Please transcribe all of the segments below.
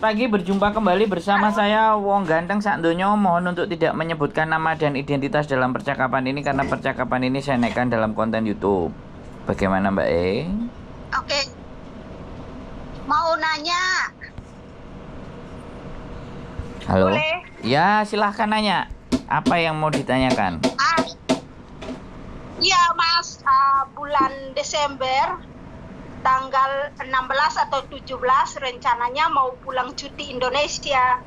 pagi, berjumpa kembali bersama saya Wong Ganteng Sakdonya. Mohon untuk tidak menyebutkan nama dan identitas dalam percakapan ini karena percakapan ini saya naikkan dalam konten YouTube. Bagaimana Mbak E? Oke. Mau nanya. Halo. Boleh? Ya, silahkan nanya. Apa yang mau ditanyakan? Iya Mas, bulan Desember tanggal 16 atau 17 rencananya mau pulang cuti Indonesia.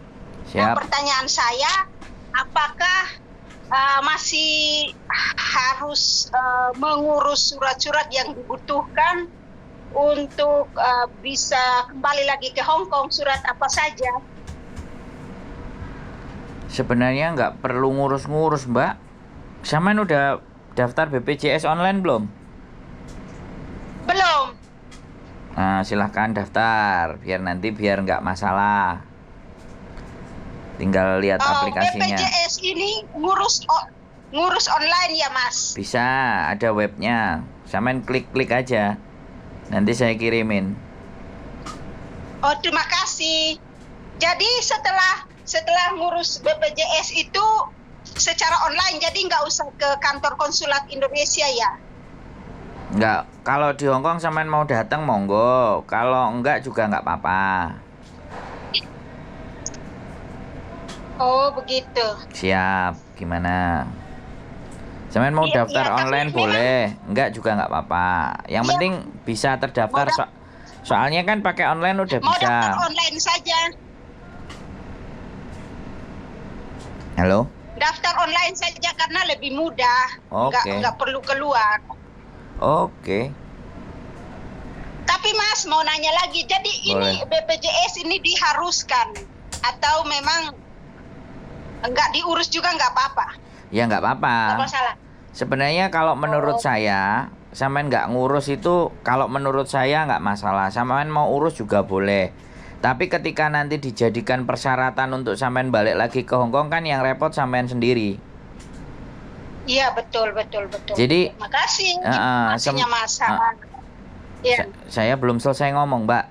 Siap. Nah, pertanyaan saya, apakah masih harus mengurus surat-surat yang dibutuhkan untuk bisa kembali lagi ke Hong Kong? Surat apa saja? Sebenarnya nggak perlu ngurus-ngurus Mbak. Sampean udah daftar BPJS online belum? Belum. Nah, silahkan daftar biar nggak masalah. Tinggal lihat aplikasinya. BPJS ini ngurus online ya Mas? Bisa, ada webnya. Sampean klik-klik aja. Nanti saya kirimin. Oh, terima kasih. Jadi setelah ngurus BPJS itu secara online, jadi nggak usah ke kantor konsulat Indonesia ya? Enggak, kalau di Hong Kong sampean mau datang monggo. Kalau enggak juga enggak apa-apa. Oh, begitu. Siap, gimana? Sampean mau daftar online boleh, enggak juga enggak apa-apa. Yang penting bisa terdaftar. Soalnya kan pakai online udah Mau bisa. daftar online saja. Halo? Daftar online saja karena lebih mudah. Oke. Nggak perlu keluar. Oke. Tapi Mas mau nanya lagi, jadi ini BPJS ini diharuskan atau memang nggak diurus juga nggak apa-apa? Ya nggak apa-apa. Nggak masalah. Sebenarnya kalau menurut saya, sampean nggak ngurus itu, kalau menurut saya nggak masalah. Sampean mau urus juga boleh. Tapi ketika nanti dijadikan persyaratan untuk sampean balik lagi ke Hong Kong kan yang repot sampean sendiri. Iya betul. Jadi, terima kasih. Maksudnya Mas. Ya. Saya belum selesai ngomong, Mbak.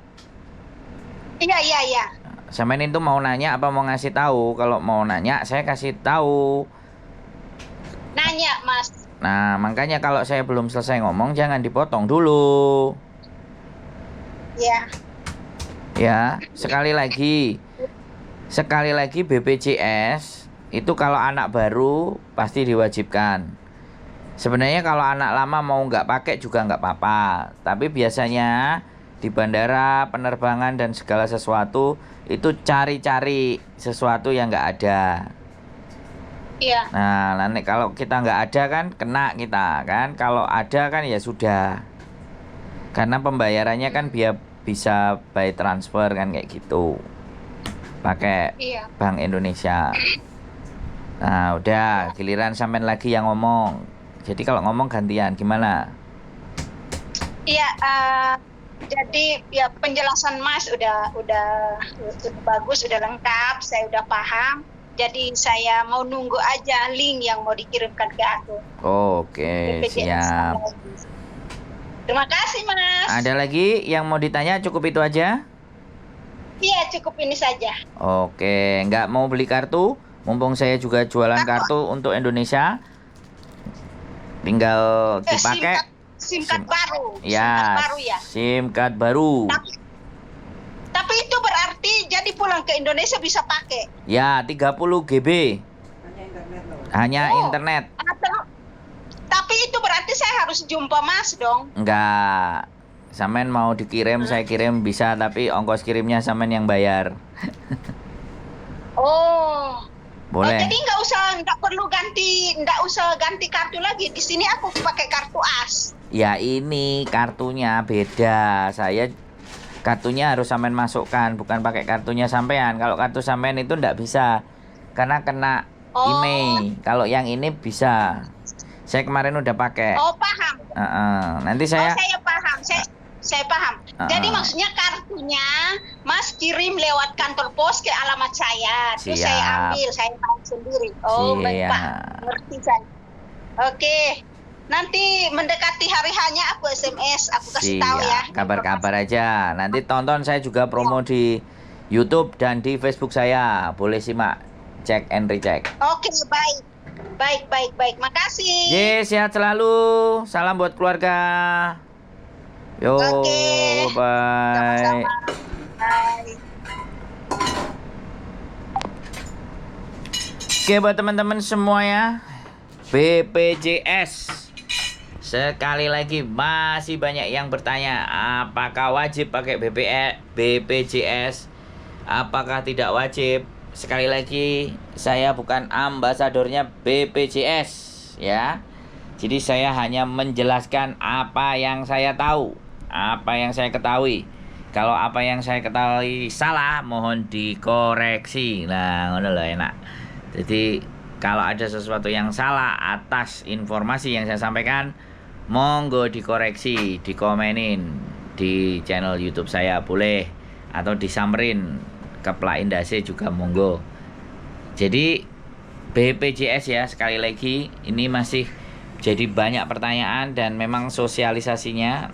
Iya. Sampean itu mau nanya apa mau ngasih tahu? Kalau mau nanya, saya kasih tahu. Nanya, Mas. Nah, makanya kalau saya belum selesai ngomong, jangan dipotong dulu. Ya. Ya, sekali lagi BPJS itu kalau anak baru pasti diwajibkan. Sebenarnya kalau anak lama mau nggak pakai juga nggak apa-apa. Tapi biasanya di bandara, penerbangan dan segala sesuatu itu cari-cari sesuatu yang nggak ada. Iya. Nah, nanti kalau kita nggak ada kan kena kita kan. Kalau ada kan ya sudah. Karena pembayarannya kan bisa by transfer kan kayak gitu. Pakai Bank Indonesia. Nah, udah giliran sampean lagi yang ngomong. Jadi kalau ngomong gantian gimana? Iya, jadi ya penjelasan Mas udah bagus, udah lengkap, saya udah paham. Jadi saya mau nunggu aja link yang mau dikirimkan ke aku. Oke, siap. Terima kasih Mas. Ada lagi yang mau ditanya? Cukup itu aja? Iya, cukup ini saja. Oke, nggak mau beli kartu? Mumpung saya juga jualan kartu untuk Indonesia. Tinggal dipakai SIM card baru. Ya, SIM card baru. Tapi itu berarti jadi pulang ke Indonesia bisa pakai? Ya, 30 GB. Hanya internet. Tapi itu berarti saya harus jumpa Mas dong? Enggak. Sampean mau dikirim, saya kirim bisa, tapi ongkos kirimnya sampean yang bayar. Boleh. Jadi nggak usah ganti kartu lagi. Di sini aku pakai kartu AS. Ya ini kartunya beda. Saya kartunya harus sampean masukkan, bukan pakai kartunya sampean. Kalau kartu sampean itu nggak bisa, karena kena email. Kalau yang ini bisa. Saya kemarin udah pakai. Oh paham. Nanti saya. Saya paham. Saya paham. Jadi maksudnya kartunya Mas kirim lewat kantor pos ke alamat saya. Terus saya ambil, saya tahu sendiri. Oh, baik Pak. Ngerti saya. Oke. Nanti mendekati hari hanya aku SMS, aku kasih tahu ya. Kabar-kabar aja. Nanti tonton saya juga promo di YouTube dan di Facebook saya. Boleh simak, cek and recheck. Oke, baik. Baik. Makasih. Sehat selalu. Salam buat keluarga. Yo, Oke. bye. Sama-sama. Bye. Oke, buat teman-teman semua ya, BPJS. Sekali lagi masih banyak yang bertanya, apakah wajib pakai BPJS? Apakah tidak wajib? Sekali lagi, saya bukan ambasadornya BPJS ya. Jadi saya hanya menjelaskan apa yang saya tahu, apa yang saya ketahui. Kalau apa yang saya ketahui salah, mohon dikoreksi. Nah, ngono lho enak. Jadi kalau ada sesuatu yang salah atas informasi yang saya sampaikan, monggo dikoreksi, dikomenin di channel YouTube saya boleh, atau disamperin ke Plak Indase juga monggo. Jadi BPJS ya, sekali lagi ini masih jadi banyak pertanyaan dan memang sosialisasinya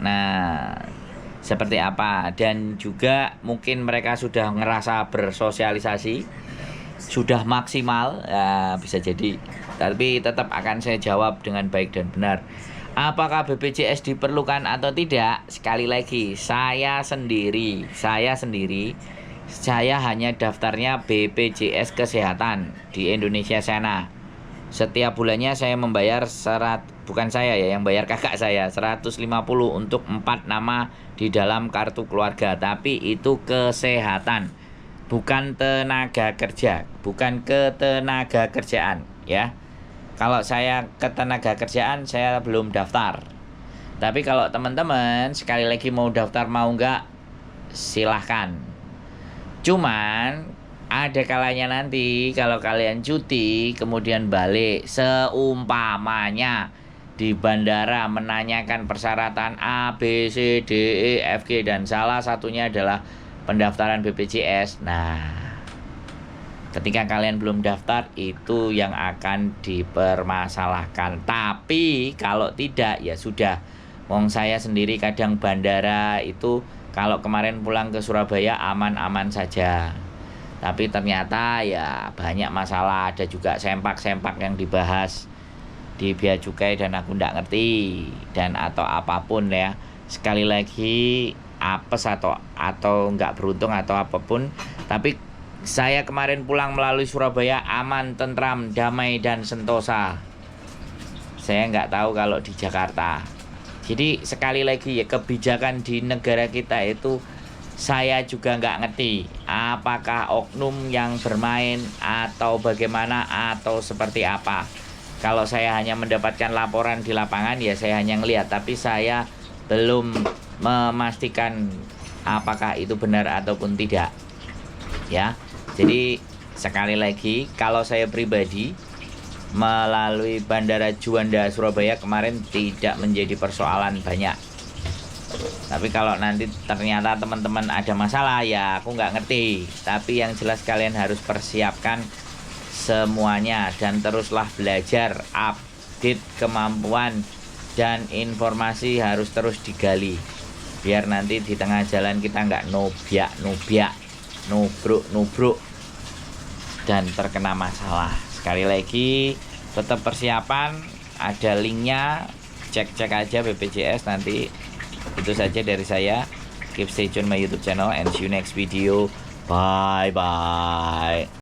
seperti apa, dan juga mungkin mereka sudah ngerasa bersosialisasi sudah maksimal ya, bisa jadi, tapi tetap akan saya jawab dengan baik dan benar. Apakah BPJS diperlukan atau tidak? Sekali lagi, saya sendiri hanya daftarnya BPJS Kesehatan di Indonesia sana. Setiap bulannya saya membayar bukan saya ya, yang bayar kakak saya 150 untuk 4 nama di dalam kartu keluarga, tapi itu kesehatan, bukan tenaga kerja, bukan ketenaga kerjaan ya. Kalau saya ketenaga kerjaan saya belum daftar. Tapi kalau teman-teman sekali lagi mau daftar, mau enggak, silahkan. Cuman ada kalanya nanti kalau kalian cuti kemudian balik, seumpamanya di bandara menanyakan persyaratan A, B, C, D, E, F, G, dan salah satunya adalah pendaftaran BPJS. Nah, ketika kalian belum daftar, itu yang akan dipermasalahkan. Tapi kalau tidak, ya sudah. Wong saya sendiri kadang bandara itu kalau kemarin pulang ke Surabaya aman-aman saja. Tapi ternyata ya banyak masalah, ada juga sempak-sempak yang dibahas di bea cukai dan aku ndak ngerti, dan atau apapun ya. Sekali lagi apes atau nggak beruntung atau apapun, tapi saya kemarin pulang melalui Surabaya aman, tentram, damai, dan sentosa. Saya nggak tahu kalau di Jakarta. Jadi sekali lagi ya, kebijakan di negara kita itu saya juga nggak ngerti apakah oknum yang bermain atau bagaimana atau seperti apa. Kalau saya hanya mendapatkan laporan di lapangan ya saya hanya ngelihat, tapi saya belum memastikan apakah itu benar ataupun tidak ya. Jadi sekali lagi, kalau saya pribadi melalui Bandara Juanda Surabaya kemarin tidak menjadi persoalan banyak. Tapi kalau nanti ternyata teman-teman ada masalah ya aku nggak ngerti. Tapi yang jelas kalian harus persiapkan semuanya dan teruslah belajar, update kemampuan dan informasi harus terus digali. Biar nanti di tengah jalan kita nggak nubruk dan terkena masalah. Sekali lagi tetap persiapan, ada linknya, cek aja BPJS nanti. Itu saja dari saya. Keep stay tune my YouTube channel and see you next video. Bye bye.